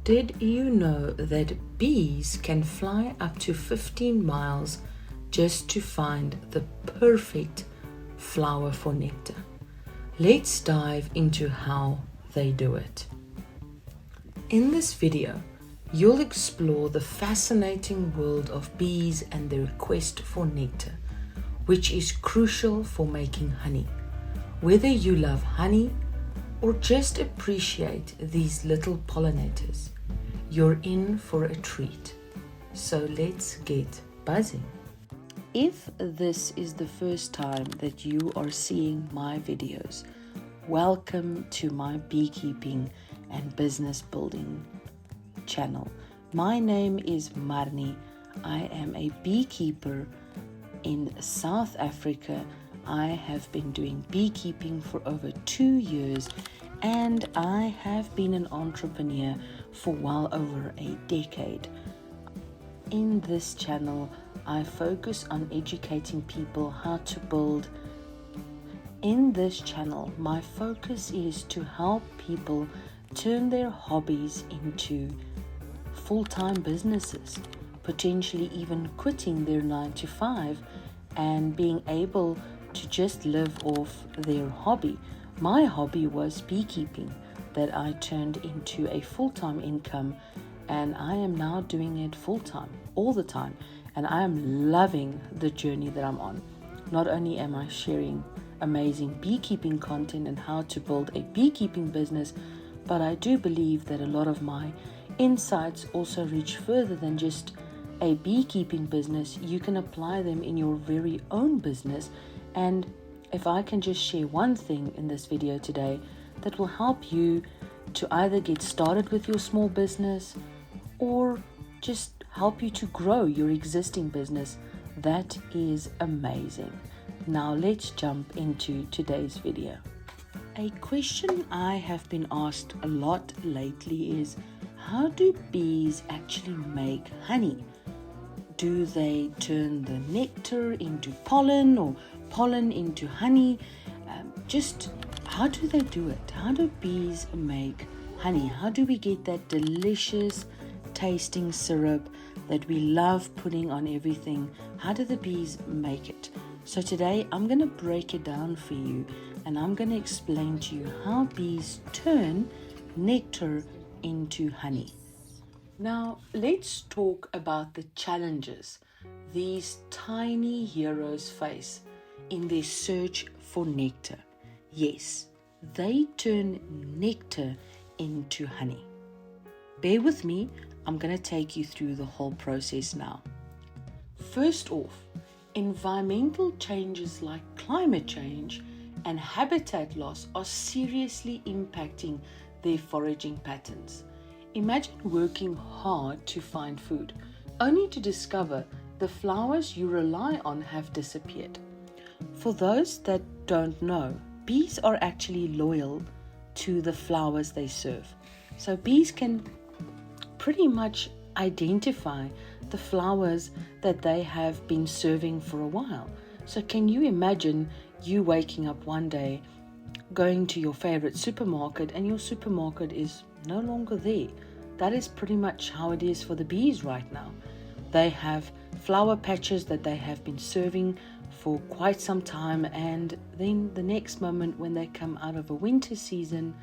Did you know that bees can fly up to 15 miles just to find the perfect flower for nectar? Let's dive into how they do it. In this video, you'll explore the fascinating world of bees and their quest for nectar, which is crucial for making honey. Whether you love honey or just appreciate these little pollinators, you're in for a treat. So let's get buzzing. If this is the first time that you are seeing my videos, welcome to my beekeeping and business building channel. My name is Marnie. I am a beekeeper in South Africa. I have been doing beekeeping for over 2 years, and I have been an entrepreneur for well over a decade. In this channel, I focus on educating people how to build. In this channel, my focus is to help people turn their hobbies into full-time businesses, potentially even quitting their 9 to 5 and being able to just live off their hobby. My hobby was beekeeping that I turned into a full-time income, and I am now doing it full-time all the time, and I am loving the journey that I'm on. Not only am I sharing amazing beekeeping content and how to build a beekeeping business, but I do believe that a lot of my insights also reach further than just a beekeeping business. You can apply them in your very own business. And if I can just share one thing in this video today that will help you to either get started with your small business or just help you to grow your existing business, that is amazing. Now let's jump into today's video. A question I have been asked a lot lately is, how do bees actually make honey? Do they turn the nectar into pollen or pollen into honey? Just how do they do it? How do bees make honey? How do we get that delicious tasting syrup that we love putting on everything? How do the bees make it? So today I'm going to break it down for you, and I'm going to explain to you how bees turn nectar into honey. Now let's talk about the challenges these tiny heroes face in their search for nectar. Yes, they turn nectar into honey. Bear with me, I'm going to take you through the whole process now. First off, environmental changes like climate change and habitat loss are seriously impacting their foraging patterns. Imagine working hard to find food, only to discover the flowers you rely on have disappeared. For those that don't know, bees are actually loyal to the flowers they serve. So bees can pretty much identify the flowers that they have been serving for a while. So can you imagine you waking up one day, going to your favorite supermarket, and your supermarket is no longer there? That is pretty much how it is for the bees right now. They have flower patches that they have been serving for quite some time, and then the next moment when they come out of a winter season,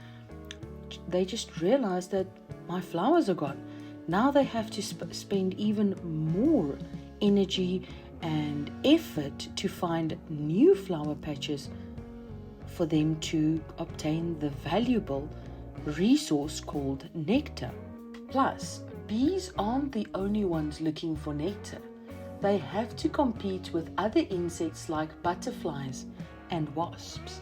they just realize that my flowers are gone. Now they have to spend even more energy and effort to find new flower patches for them to obtain the valuable resource called nectar. Plus, bees aren't the only ones looking for nectar. They have to compete with other insects like butterflies and wasps.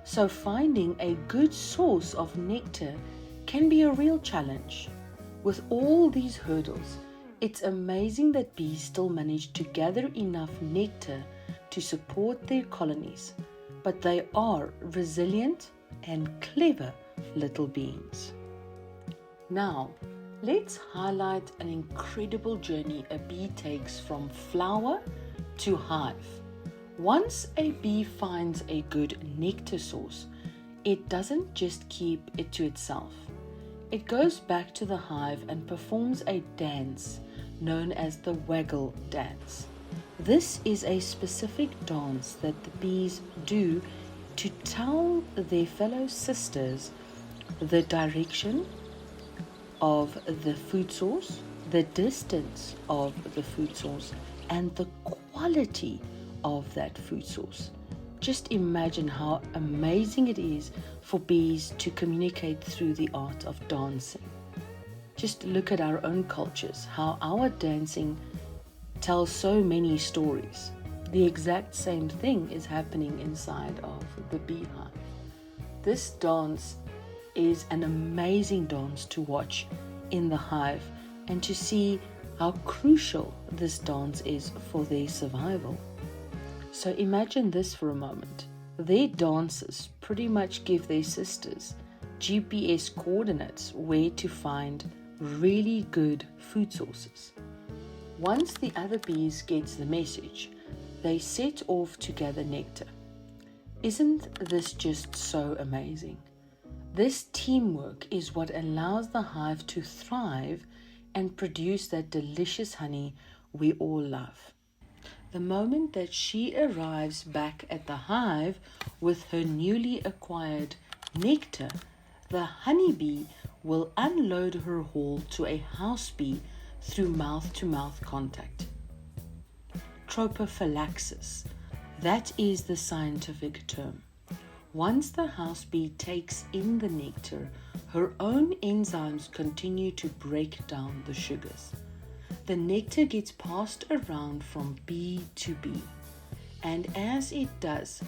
So finding a good source of nectar can be a real challenge. With all these hurdles, it's amazing that bees still manage to gather enough nectar to support their colonies. But they are resilient and clever little beings. Now, let's highlight an incredible journey a bee takes from flower to hive. Once a bee finds a good nectar source, it doesn't just keep it to itself. It goes back to the hive and performs a dance known as the waggle dance. This is a specific dance that the bees do to tell their fellow sisters the direction of the food source, the distance of the food source, and the quality of that food source. Just imagine how amazing it is for bees to communicate through the art of dancing. Just look at our own cultures, how our dancing tells so many stories. The exact same thing is happening inside of the beehive. This dance is an amazing dance to watch in the hive and to see how crucial this dance is for their survival. So imagine this for a moment. Their dances pretty much give their sisters GPS coordinates where to find really good food sources. Once the other bees gets the message, they set off to gather nectar. Isn't this just so amazing? This teamwork is what allows the hive to thrive and produce that delicious honey we all love. The moment that she arrives back at the hive with her newly acquired nectar, the honeybee will unload her haul to a house bee through mouth-to-mouth contact. Tropophylaxis, that is the scientific term. Once the house bee takes in the nectar, her own enzymes continue to break down the sugars. The nectar gets passed around from bee to bee, and as it does,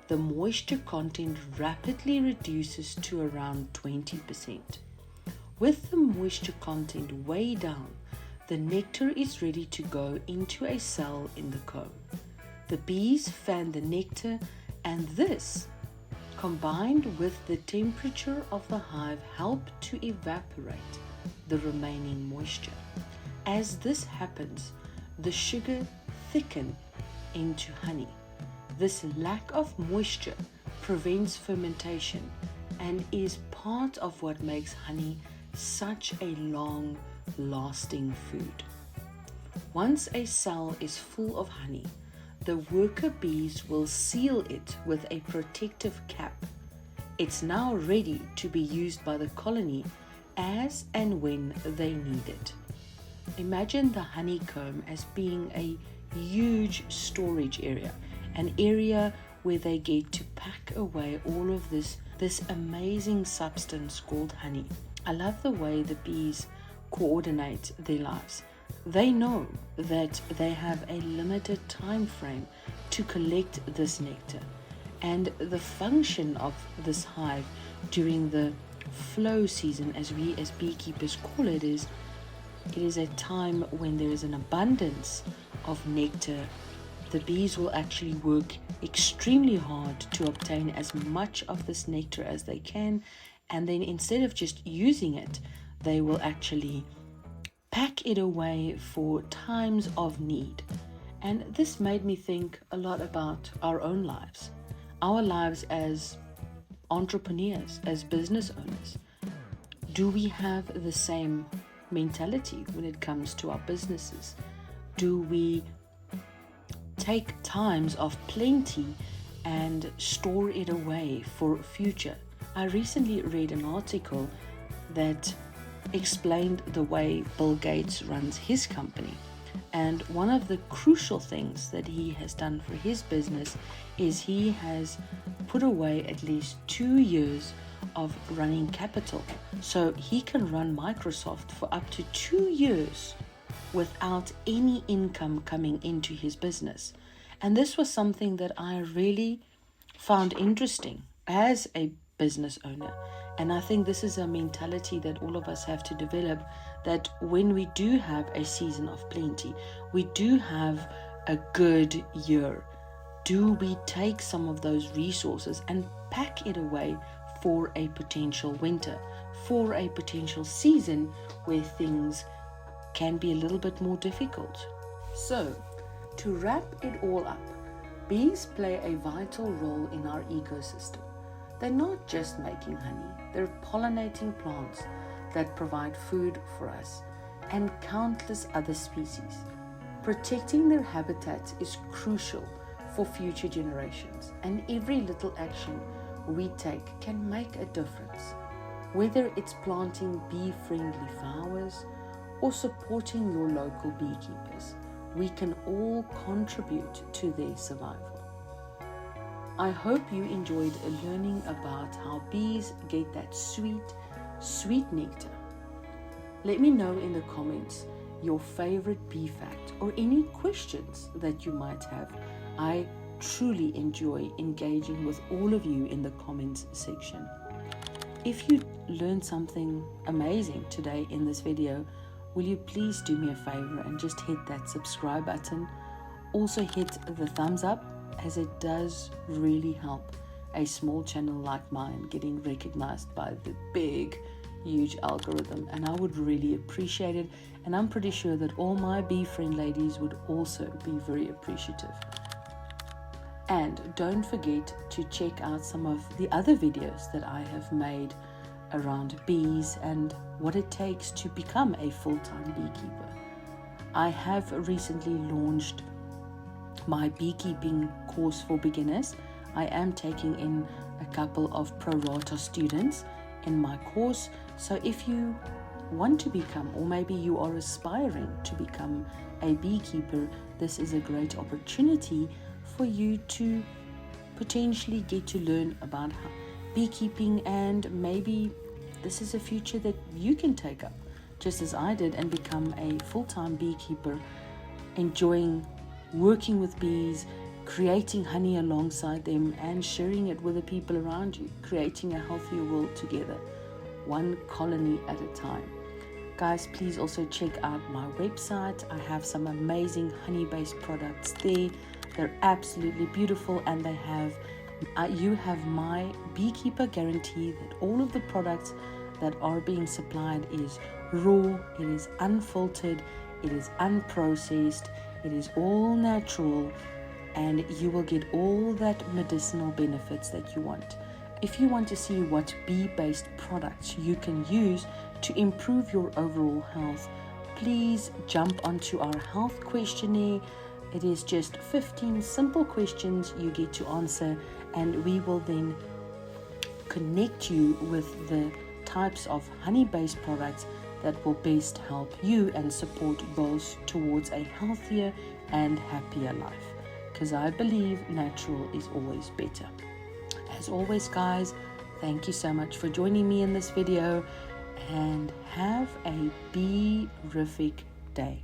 the moisture content rapidly reduces to around 20%. With the moisture content way down, the nectar is ready to go into a cell in the comb. The bees fan the nectar, and this, combined with the temperature of the hive, help to evaporate the remaining moisture. As this happens, the sugar thickens into honey. This lack of moisture prevents fermentation and is part of what makes honey such a long-lasting food. Once a cell is full of honey, the worker bees will seal it with a protective cap. It's now ready to be used by the colony as and when they need it. Imagine the honeycomb as being a huge storage area, an area where they get to pack away all of this amazing substance called honey. I love the way the bees coordinate their lives. They know that they have a limited time frame to collect this nectar, and the function of this hive during the flow season, as we as beekeepers call it, is a time when there is an abundance of nectar. The bees will actually work extremely hard to obtain as much of this nectar as they can, and then instead of just using it, they will actually pack it away for times of need. And this made me think a lot about our own lives, our lives as entrepreneurs, as business owners. Do we have the same mentality when it comes to our businesses? Do we take times of plenty and store it away for future? I recently read an article that explained the way Bill Gates runs his company, and one of the crucial things that he has done for his business is he has put away at least 2 years of running capital, so he can run Microsoft for up to 2 years without any income coming into his business. And this was something that I really found interesting as a business owner. And I think this is a mentality that all of us have to develop, that when we do have a season of plenty, we do have a good year, do we take some of those resources and pack it away for a potential winter, for a potential season where things can be a little bit more difficult? So, to wrap it all up, bees play a vital role in our ecosystem. They're not just making honey, they're pollinating plants, that provide food for us, and countless other species. Protecting their habitat is crucial for future generations, and every little action we take can make a difference. Whether it's planting bee-friendly flowers or supporting your local beekeepers, we can all contribute to their survival. I hope you enjoyed learning about how bees get that sweet nectar. Let me know in the comments your favorite bee fact or any questions that you might have. I truly enjoy engaging with all of you in the comments section. If you learned something amazing today in this video, will you please do me a favor and just hit that subscribe button? Also hit the thumbs up, as it does really help a small channel like mine getting recognized by the big, huge algorithm, and I would really appreciate it, and I'm pretty sure that all my bee friend ladies would also be very appreciative. And don't forget to check out some of the other videos that I have made around bees and what it takes to become a full-time beekeeper. I have recently launched my beekeeping course for beginners. I am taking in a couple of pro rata students in my course, so if you want to become, or maybe you are aspiring to become a beekeeper, this is a great opportunity for you to potentially get to learn about beekeeping, and maybe this is a future that you can take up just as I did and become a full-time beekeeper, enjoying working with bees, creating honey alongside them, and sharing it with the people around you, creating a healthier world together, one colony at a time. Guys, please also check out my website. I have some amazing honey-based products there. They're absolutely beautiful, and they have you have my beekeeper guarantee that all of the products that are being supplied is raw, it is unfiltered, it is unprocessed, it is all natural, and you will get all that medicinal benefits that you want. If you want to see what bee-based products you can use to improve your overall health, please jump onto our health questionnaire. It is just 15 simple questions you get to answer, and we will then connect you with the types of honey-based products that will best help you and support goals towards a healthier and happier life. Because I believe natural is always better. As always, guys, thank you so much for joining me in this video, and have a bee-rific day.